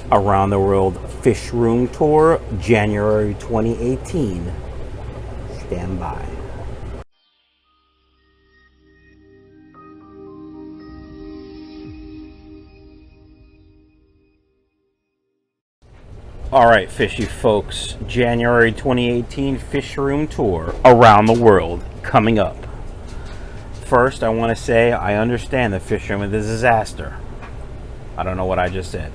Around the World Fish Room Tour, January 2018. Stand by. All right, fishy folks, January 2018 Fish Room Tour around the world coming up. First, I want to say I understand the fish room is a disaster. I don't know what I just said.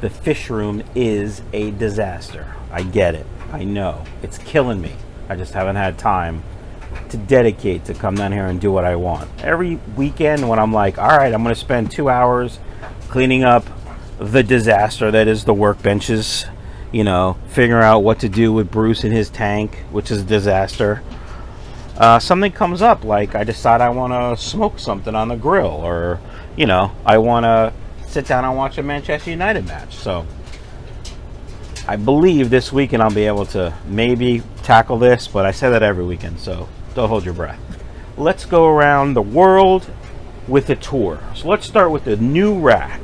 The fish room is a disaster. I get it. I know. It's killing me. I just haven't had time to dedicate to come down here and do what I want. Every weekend when I'm like, all right, I'm going to spend 2 hours cleaning up the disaster that is the workbenches, you know, figuring out what to do with Bruce and his tank, which is a disaster. Something comes up, like I decide I want to smoke something on the grill, or, you know, I want to sit down and watch a Manchester United match. So I believe this weekend I'll be able to maybe tackle this, but I say that every weekend, so don't hold your breath. Let's go around the world with a tour. So let's start with the new rack.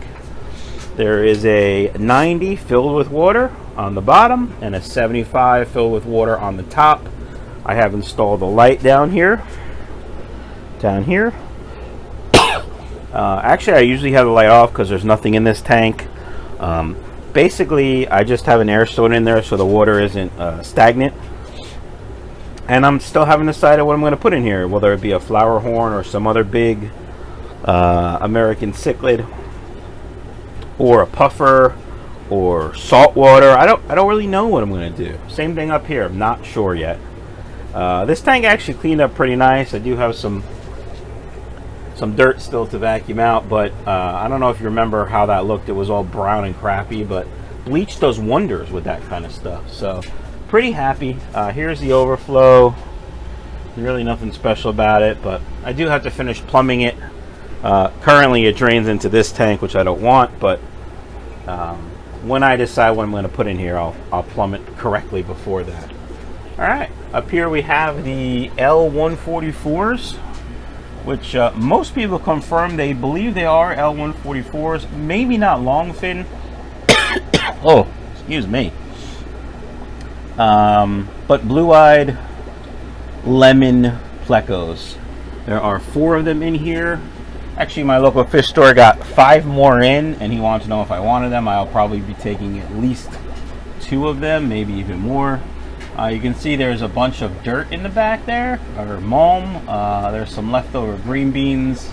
There is a 90 filled with water on the bottom and a 75 filled with water on the top. I have installed a light down here. Actually, I usually have the light off because there's nothing in this tank. Basically, I just have an air stone in there so the water isn't stagnant. And I'm still haven't decided what I'm going to put in here, whether it be a flower horn or some other big American cichlid, or a puffer, or salt water. I don't really know what I'm going to do. Same thing up here. I'm not sure yet. This tank actually cleaned up pretty nice. I do have some dirt still to vacuum out, but I don't know if you remember how that looked. It was all brown and crappy, but bleach does wonders with that kind of stuff. So pretty happy. Here's the overflow. Really nothing special about it, but I do have to finish plumbing it. Currently it drains into this tank, which I don't want, but when I decide what I'm going to put in here, I'll plumb it correctly before that. All right, up here we have the L144s, which most people confirm they believe they are L144s, maybe not longfin. Oh, excuse me. But blue-eyed lemon plecos. There are 4 of them in here. Actually, my local fish store got 5 more in, and he wanted to know if I wanted them. I'll probably be taking at least 2 of them, maybe even more. You can see there's a bunch of dirt in the back there, or mulm. There's some leftover green beans,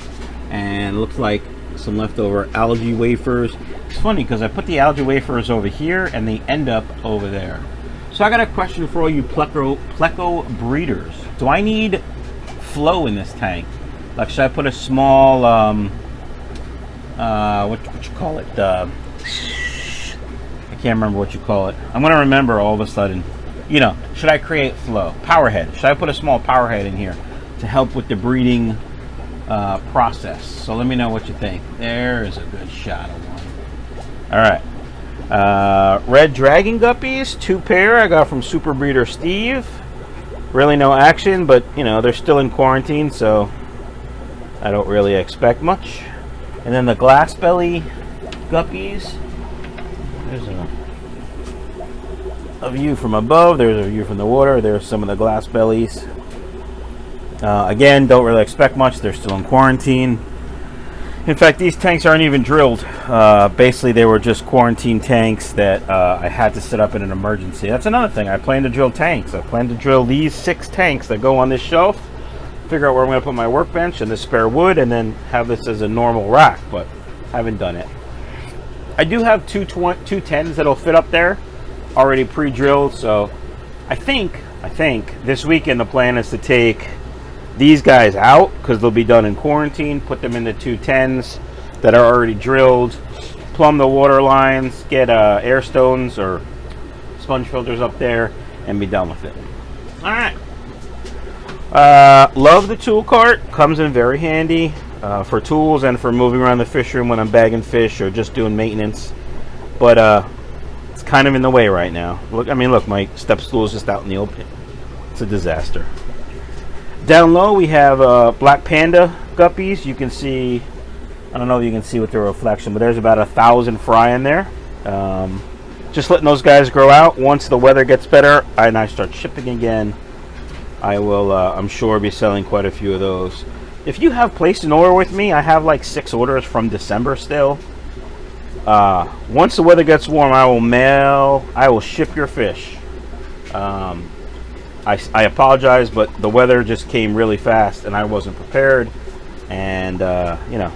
and looks like some leftover algae wafers. It's funny because I put the algae wafers over here, and they end up over there. So I got a question for all you Pleco breeders. Do I need flow in this tank? Like, should I put a small, what you call it? I can't remember what you call it. I'm going to remember all of a sudden. You know, should I create flow? Power head. Should I put a small power head in here to help with the breeding process? So let me know what you think. There's a good shot of one. All right. Red dragon guppies, 2 pair I got from Super Breeder Steve. Really no action, but, you know, they're still in quarantine, so I don't really expect much. And then the glass belly guppies. There's a view from above, there's a view from the water, there's some of the glass bellies. Again, don't really expect much, they're still in quarantine. In fact, these tanks aren't even drilled. Basically, they were just quarantine tanks that I had to set up in an emergency. That's another thing, I plan to drill tanks. I plan to drill these 6 tanks that go on this shelf, figure out where I'm going to put my workbench and the spare wood, and then have this as a normal rack, but haven't done it. I do have two 10s that'll fit up there, already pre-drilled, so I think this weekend the plan is to take these guys out because they'll be done in quarantine, put them in the 2 10s that are already drilled, plumb the water lines, get air stones or sponge filters up there, and be done with it. All right. Love the tool cart. Comes in very handy for tools and for moving around the fish room when I'm bagging fish or just doing maintenance. But it's kind of in the way right now. Look, I mean, look, my step stool is just out in the open. It's a disaster. Down low we have black panda guppies. You can see, I don't know if you can see with the reflection, but there's about 1,000 fry in there. Just letting those guys grow out. Once the weather gets better and I start shipping again, I will, I'm sure, be selling quite a few of those. If you have placed an order with me, I have like 6 orders from December still. Once the weather gets warm, I will ship your fish. I apologize, but the weather just came really fast and I wasn't prepared. And, you know,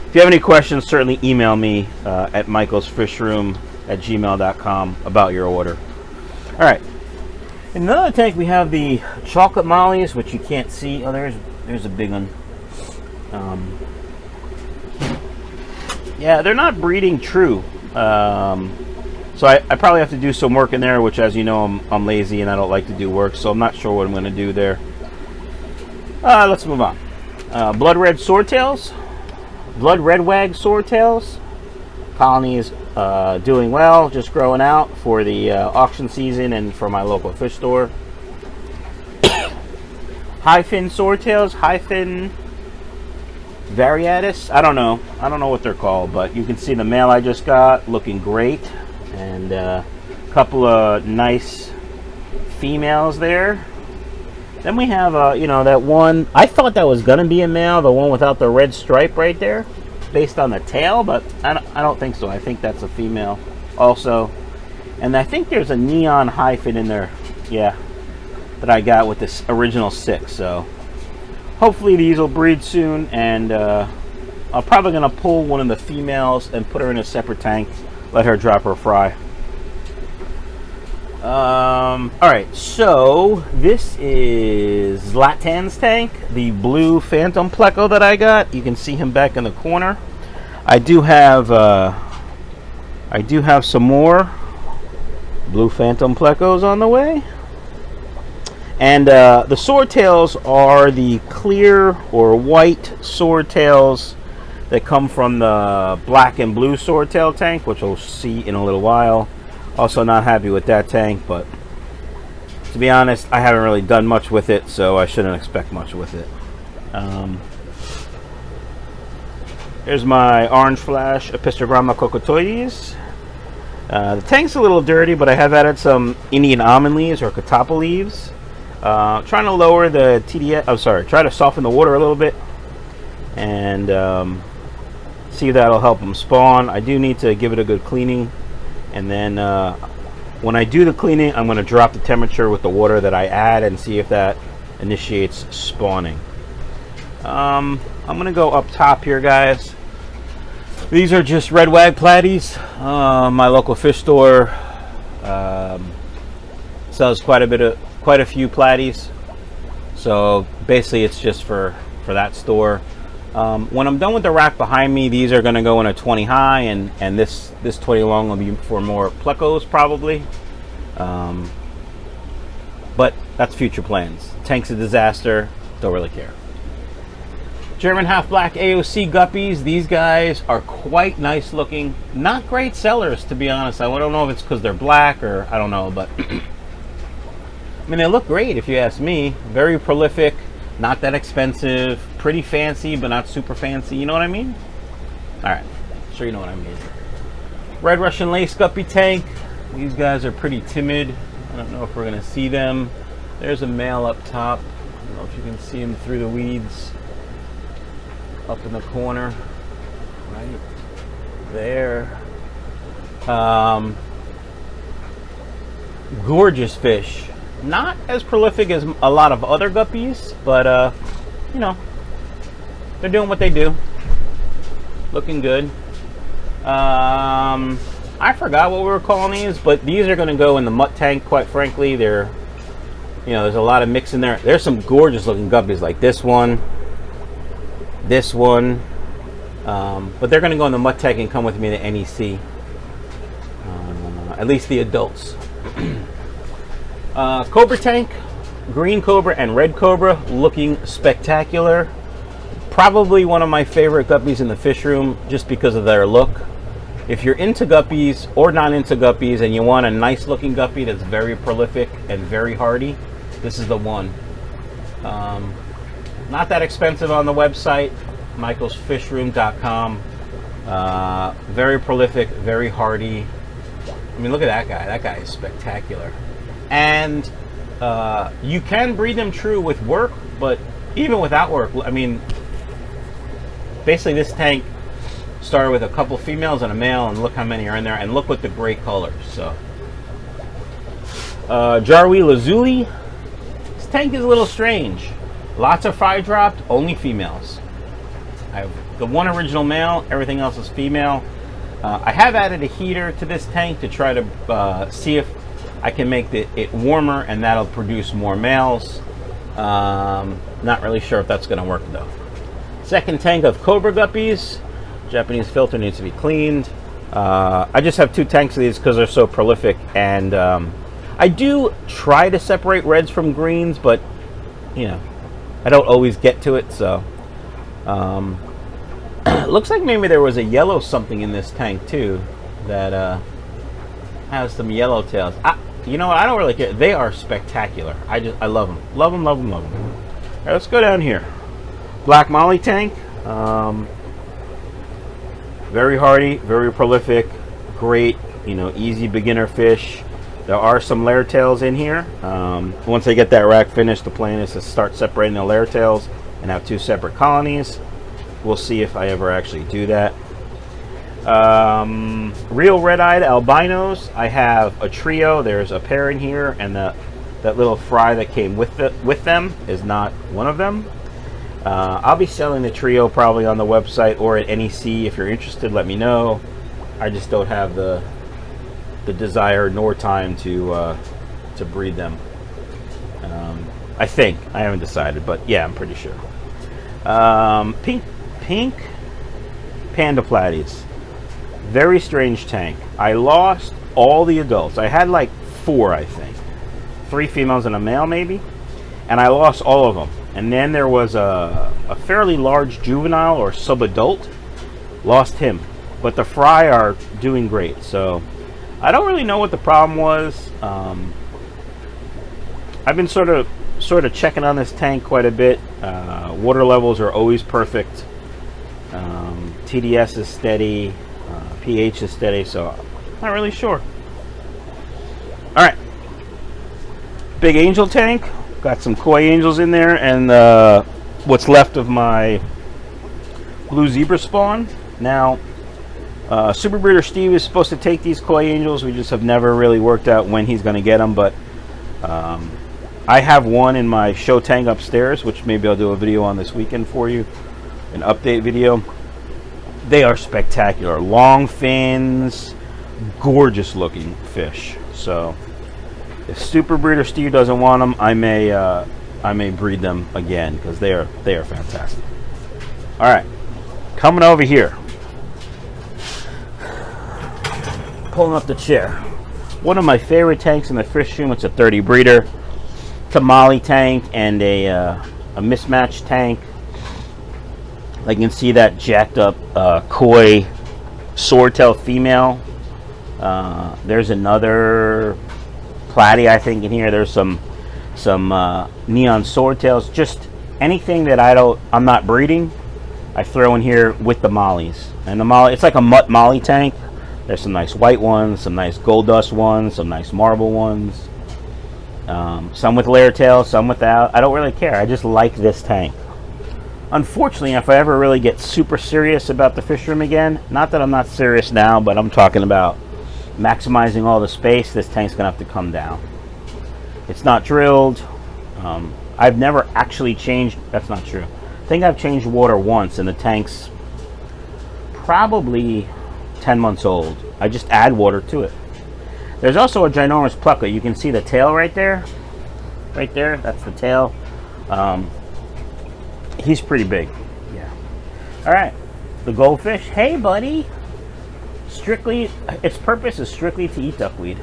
if you have any questions, certainly email me at michaelsfishroom@gmail.com about your order. All right. In another tank, we have the chocolate mollies, which you can't see. Oh, there's a big one. Yeah, they're not breeding true. So I probably have to do some work in there, which, as you know, I'm lazy and I don't like to do work, so I'm not sure what I'm going to do there. Let's move on. Blood red swordtails. Blood red wag swordtails. Colony is doing well, just growing out for the auction season and for my local fish store. High fin swordtails, high fin variatus. I don't know what they're called, but you can see the male I just got looking great, and a couple of nice females there. Then we have you know, that one, I thought that was gonna be a male, the one without the red stripe right there, based on the tail, but I don't think so. I think that's a female also. And I think there's a neon hyphen in there, yeah, that I got with this original 6. So hopefully these will breed soon, and I'm probably gonna pull one of the females and put her in a separate tank, let her drop her fry. All right, so this is Zlatan's tank, the blue Phantom Pleco that I got. You can see him back in the corner. I do have some more blue Phantom Plecos on the way. And the swordtails are the clear or white swordtails that come from the black and blue swordtail tank, which we'll see in a little while. Also not happy with that tank, but to be honest, I haven't really done much with it, so I shouldn't expect much with it. Here's my orange flash Epistogramma cocotoides. The tank's a little dirty, but I have added some Indian almond leaves or catappa leaves. Trying to lower the TDS, I'm sorry, try to soften the water a little bit, and see if that'll help them spawn. I do need to give it a good cleaning. And then when I do the cleaning, I'm going to drop the temperature with the water that I add and see if that initiates spawning. I'm going to go up top here, guys. These are just red wag platies. My local fish store sells quite a few platies. So basically, it's just for that store. When I'm done with the rack behind me, these are going to go in a 20 high, and this 20 long will be for more plecos probably. But that's future plans. Tank's a disaster, don't really care. German half black AOC guppies. These guys are quite nice looking. Not great sellers, to be honest. I don't know if it's because they're black or I don't know, but I mean, they look great if you ask me. Very prolific. Not that expensive, pretty fancy, but not super fancy. You know what I mean? All right, sure you know what I mean. Red Russian lace guppy tank. These guys are pretty timid. I don't know if we're gonna see them. There's a male up top. I don't know if you can see him through the weeds. Up in the corner, right there. Gorgeous fish. Not as prolific as a lot of other guppies, but you know, they're doing what they do. Looking good. I forgot what we were calling these, but these are going to go in the mutt tank. Quite frankly, they're, you know, there's a lot of mix in there. There's some gorgeous looking guppies like this one, but they're going to go in the mutt tank and come with me to NEC. At least the adults. Cobra tank, green cobra and red cobra, looking spectacular. Probably one of my favorite guppies in the fish room, just because of their look. If you're into guppies or not into guppies and you want a nice looking guppy that's very prolific and very hardy, this is the one. Not that expensive on the website, michaelsfishroom.com. Very prolific, very hardy. I mean, look at that guy. That guy is spectacular. And you can breed them true with work, but even without work, I mean, basically this tank started with a couple females and a male, and look how many are in there, and look what the great colors. So Jarwi Lazuli, this tank is a little strange. Lots of fry dropped, only females. I have the one original male, everything else is female. I have added a heater to this tank to try to see if I can make it warmer, and that'll produce more males. Not really sure if that's going to work though. Second tank of Cobra Guppies. Japanese filter needs to be cleaned. I just have 2 tanks of these because they're so prolific, and I do try to separate reds from greens, but you know, I don't always get to it. So looks like maybe there was a yellow something in this tank too that has some yellow tails. You know what? I don't really care. They are spectacular. I love them. Love them, love them, love them. All right, let's go down here. Black Molly tank. Very hardy, very prolific, great, you know, easy beginner fish. There are some layer tails in here. Once I get that rack finished, the plan is to start separating the layer tails and have 2 separate colonies. We'll see if I ever actually do that. Real red-eyed albinos. I have a trio. There's a pair in here, and that little fry that came with them is not one of them. I'll be selling the trio probably on the website or at NEC. If you're interested, let me know. I just don't have the desire nor time to breed them. I think I haven't decided, but yeah, I'm pretty sure. Pink Panda Platies. Very strange tank. I lost all the adults. I had like 4, I think. 3 females and a male maybe, and I lost all of them. And then there was a fairly large juvenile or subadult. Lost him, but the fry are doing great. So I don't really know what the problem was. I've been sort of checking on this tank quite a bit. Water levels are always perfect. TDS is steady. pH is steady, so not really sure. All right, big angel tank. Got some koi angels in there, and what's left of my blue zebra spawn. Now, Super Breeder Steve is supposed to take these koi angels. We just have never really worked out when he's going to get them, but I have one in my show tank upstairs, which maybe I'll do a video on this weekend for you, an update video. They are spectacular. Long fins, gorgeous looking fish. So if Super Breeder Steve doesn't want them, I may breed them again because they are fantastic. All right, coming over here, pulling up the chair. One of my favorite tanks in the fish room. It's a 30 breeder. It's a Molly tank and a mismatched tank. Like you can see that jacked up koi swordtail female. There's another platy I think in here. There's some neon swordtails. Just anything that I'm not breeding, I throw in here with the mollies. And the molly, it's like a Mutt Molly tank. There's some nice white ones, some nice gold dust ones, some nice marble ones. Some with layer tails, some without. I don't really care. I just like this tank. Unfortunately, if I ever really get super serious about the fish room again, not that I'm not serious now, but I'm talking about maximizing all the space, this tank's gonna have to come down. It's not drilled. I've never actually changed, that's not true. I think I've changed water once, and the tank's probably 10 months old. I just add water to it. There's also a ginormous Pleco. You can see the tail right there. Right there, that's the tail. He's pretty big. Yeah. All right, the goldfish. Hey, buddy. Strictly, its purpose is strictly to eat duckweed.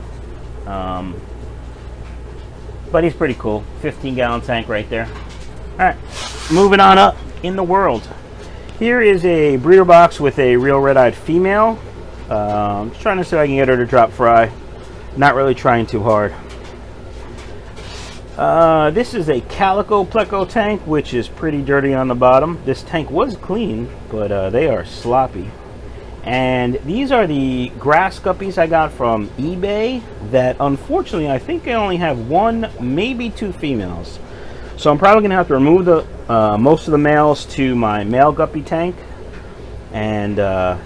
But he's pretty cool. 15-gallon tank right there. All right, moving on up in the world. Here is a breeder box with a real red-eyed female. Just trying to see if I can get her to drop fry. Not really trying too hard. This is a calico Pleco tank, which is pretty dirty on the bottom. This tank was clean, but they are sloppy. And these are the grass guppies I got from eBay that unfortunately I think I only have one, maybe two females. So I'm probably going to have to remove the most of the males to my male guppy tank and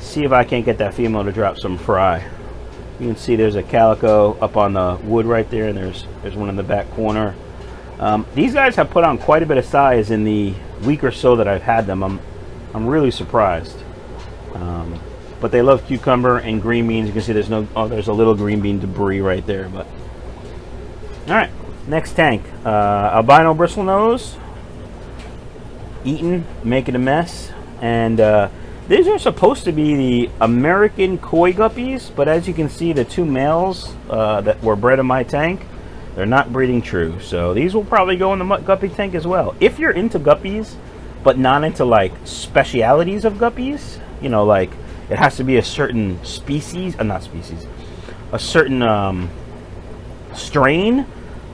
see if I can't get that female to drop some fry. You can see there's a calico up on the wood right there, and there's one in the back corner. These guys have put on quite a bit of size in the week or so that I've had them. I'm really surprised. But they love cucumber and green beans. You can see there's a little green bean debris right there. But all right, next tank, albino bristlenose, eaten, making a mess, and these are supposed to be the American koi guppies, but as you can see, the two males that were bred in my tank, they're not breeding true. So these will probably go in the Mutt Guppy tank as well. If you're into guppies, but not into like specialities of guppies, you know, like it has to be a certain species, a certain strain.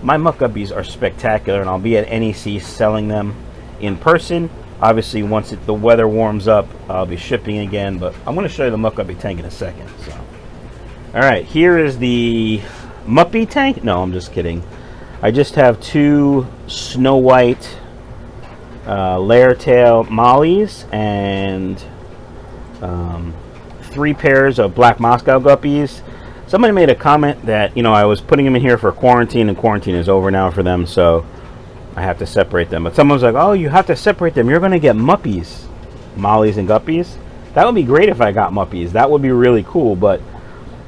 My Mutt Guppies are spectacular, and I'll be at NEC selling them in person. Obviously, once the weather warms up, I'll be shipping again, but I'm going to show you the Mutt Guppy tank in a second. So, all right, here is the Muppy tank. No, I'm just kidding. I just have two Snow White layer tail mollies and 3 pairs of black Moscow guppies. Somebody made a comment that, you know, I was putting them in here for quarantine, and quarantine is over now for them, so I have to separate them. But someone was like, oh, you have to separate them, you're going to get muppies, mollies and guppies. That would be great if I got muppies. That would be really cool, but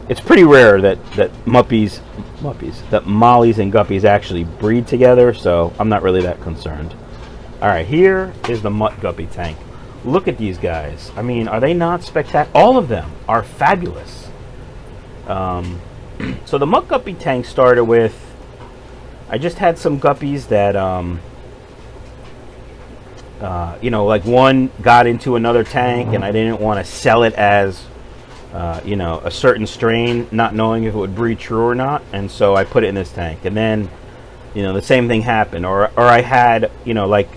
it's pretty rare that mollies and guppies actually breed together, so I'm not really that concerned. All right, here is the Mutt Guppy tank. Look at these guys. I mean, are they not spectacular? All of them are fabulous. So the Mutt Guppy tank started with, I just had some guppies that, you know, like one got into another tank and I didn't want to sell it as, you know, a certain strain, not knowing if it would breed true or not. And so I put it in this tank. And then, you know, the same thing happened. Or I had, you know, like,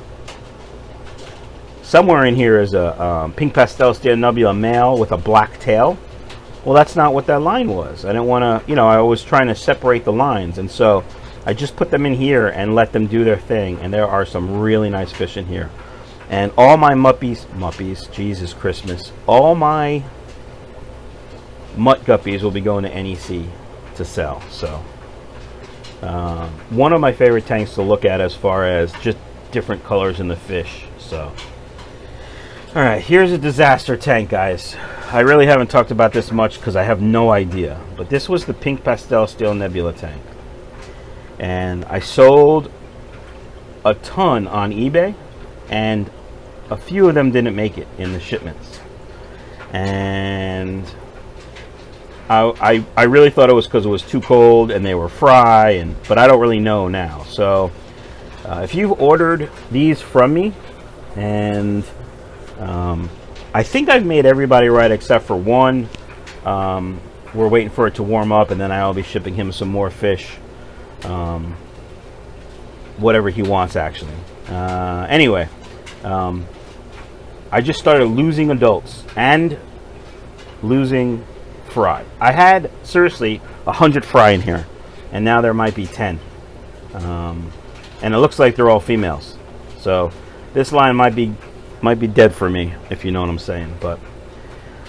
somewhere in here is a pink pastel steel nebula male with a black tail. Well, that's not what that line was. I didn't want to, you know, I was trying to separate the lines. And so I just put them in here and let them do their thing. And there are some really nice fish in here. And all my muppies, Jesus Christmas, all my Mutt Guppies will be going to NEC to sell. So one of my favorite tanks to look at as far as just different colors in the fish. So all right, here's a disaster tank, guys. I really haven't talked about this much because I have no idea, but this was the pink pastel steel nebula tank, and I sold a ton on eBay, and a few of them didn't make it in the shipments. And I really thought it was because it was too cold and they were fry, but I don't really know now. So if you've ordered these from me, and I think I've made everybody right except for one. We're waiting for it to warm up, and then I'll be shipping him some more fish, whatever he wants actually. Anyway, I just started losing adults and losing fry. I had seriously 100 fry in here, and now there might be 10, and it looks like they're all females. So this line might be dead for me, if you know what I'm saying. But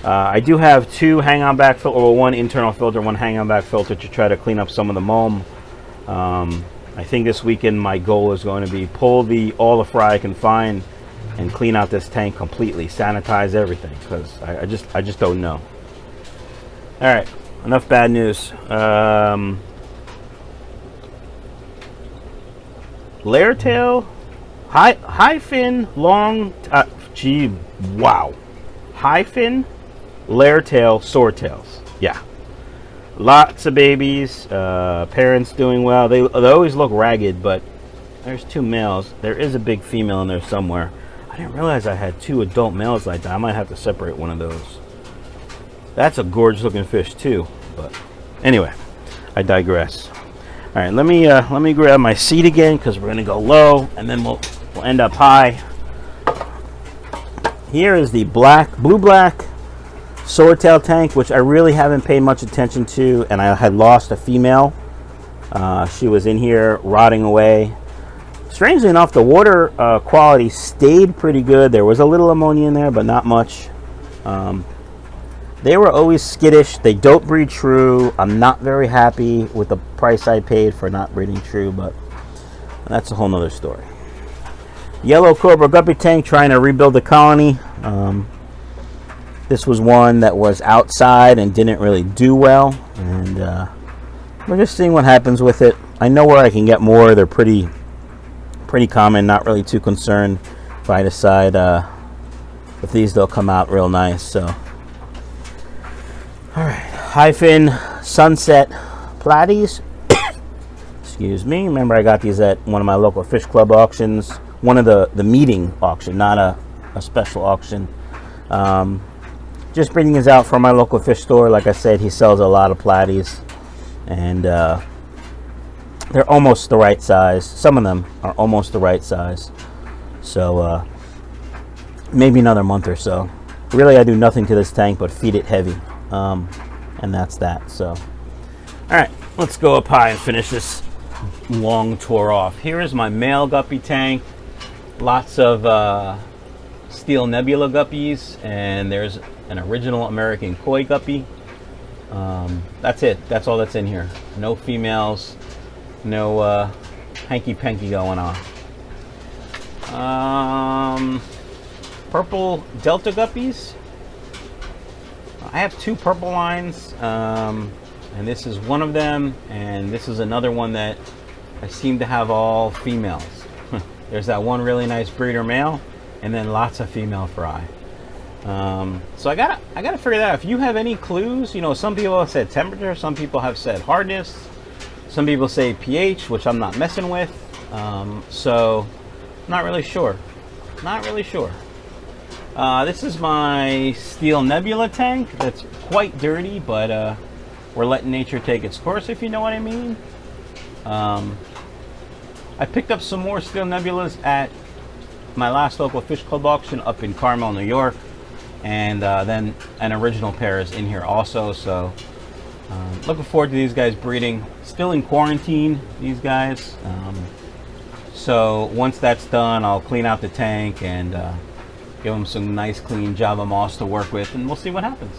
I do have 2 hang-on back filter, well, 1 internal filter, 1 hang-on back filter to try to clean up some of the mulm. I think this weekend my goal is going to be pull all the fry I can find and clean out this tank completely, sanitize everything, because I just don't know. All right, enough bad news. Layer tail, high fin, long, high fin, layer tail, swordtails. Yeah, lots of babies. Parents doing well. They always look ragged, but there's 2 males. There is a big female in there somewhere. I didn't realize I had 2 adult males like that. I might have to separate one of those. That's a gorgeous looking fish too. But anyway, I digress. All right, let me grab my seat again, because we're gonna go low, and then we'll end up high. Here is the blue black swordtail tank, which I really haven't paid much attention to, and I had lost a female. She was in here rotting away. Strangely enough, the water quality stayed pretty good. There was a little ammonia in there, but not much. They were always skittish. They don't breed true. I'm not very happy with the price I paid for not breeding true, but that's a whole nother story. Yellow Cobra Guppy tank, trying to rebuild the colony. This was one that was outside and didn't really do well, and we're just seeing what happens with it. I know where I can get more. They're pretty common. Not really too concerned if I decide if these don't come out real nice. So, all right, Hyphen Sunset Platies. Excuse me. Remember, I got these at one of my local fish club auctions. One of the meeting auction, not a special auction. Just bringing these out from my local fish store. Like I said, he sells a lot of platies, and they're almost the right size. Some of them are almost the right size. So maybe another month or so. Really, I do nothing to this tank but feed it heavy, and that's that. So, all right, let's go up high and finish this long tour off. Here is my male guppy tank. Lots of steel nebula guppies, and there's an original American koi guppy. That's it. That's all that's in here. No females, no hanky-panky going on. Purple delta guppies. I have two purple lines, and this is one of them, and this is another one that I seem to have all females. There's that one really nice breeder male, and then lots of female fry. So I gotta figure that out. If you have any clues, you know, some people have said temperature, some people have said hardness, some people say pH, which I'm not messing with. So not really sure. Not really sure. This is my steel nebula tank. That's quite dirty, but we're letting nature take its course, if you know what I mean. I picked up some more steel nebulas at my last local fish club auction up in Carmel, New York, and then an original pair is in here also. So looking forward to these guys breeding. Still in quarantine, these guys. So once that's done, I'll clean out the tank and give them some nice clean Java moss to work with, and we'll see what happens.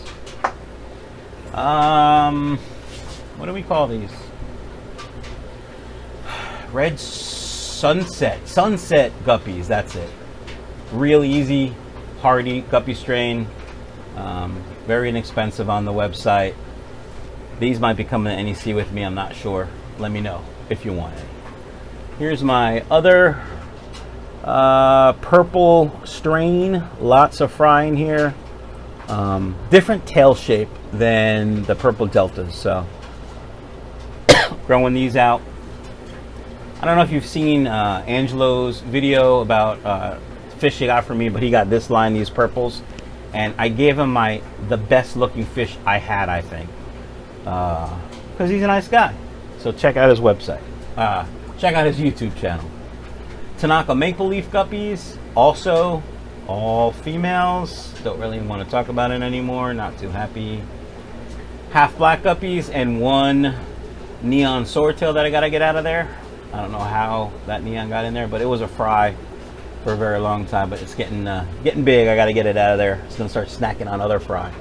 What do we call these? Red sunset guppies. That's it. Real easy, hardy guppy strain. Very inexpensive on the website. These might be coming to NEC with me. I'm not sure. Let me know if you want it. Here's my other purple strain. Lots of fry in here. Different tail shape than the purple deltas. So growing these out. I don't know if you've seen Angelo's video about fish he got from me, but he got this line, these purples, and I gave him the best looking fish I had, I think, because he's a nice guy. So check out his website. Check out his YouTube channel. Tanaka Maple Leaf Guppies, also all females. Don't really want to talk about it anymore. Not too happy. Half black guppies and one neon swordtail that I got to get out of there. I don't know how that neon got in there, but it was a fry for a very long time. But it's getting big. I got to get it out of there. It's gonna start snacking on other fry.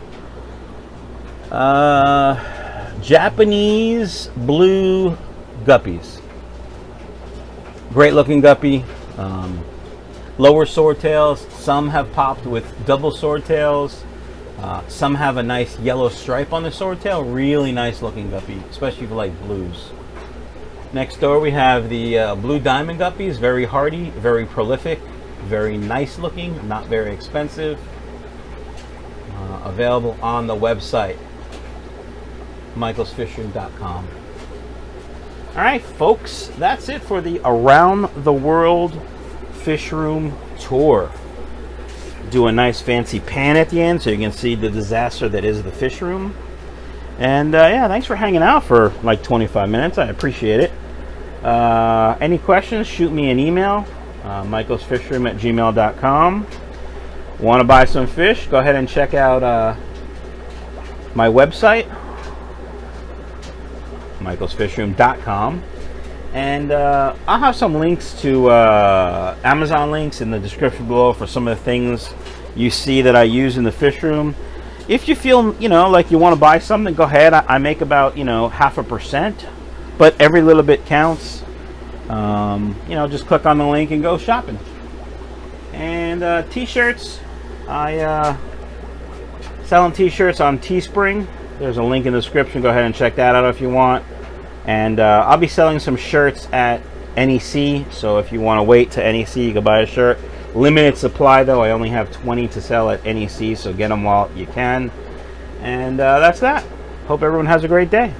Japanese blue guppies. Great looking guppy. Lower swordtails. Some have popped with double swordtails. Some have a nice yellow stripe on the swordtail. Really nice looking guppy, especially if you like blues. Next door we have the blue diamond guppies. Very hardy, very prolific, very nice looking, not very expensive. Available on the website, michaelsfishroom.com. All right, folks, that's it for the Around the World Fish Room tour. Do a nice fancy pan at the end so you can see the disaster that is the fish room. And yeah, thanks for hanging out for like 25 minutes. I appreciate it. Any questions, shoot me an email, michaelsfishroom@gmail.com. Want to buy some fish? Go ahead and check out my website, michaelsfishroom.com, and I'll have some links to Amazon links in the description below for some of the things you see that I use in the fish room. If you feel, you know, like you want to buy something, go ahead. I make about, you know, 0.5%, but every little bit counts. You know, just click on the link and go shopping. And t-shirts, I selling t-shirts on Teespring. There's a link in the description. Go ahead and check that out if you want. And I'll be selling some shirts at NEC, so if you want to wait to NEC, you can buy a shirt. Limited supply though. I only have 20 to sell at NEC, so get them while you can. And that's that. Hope everyone has a great day.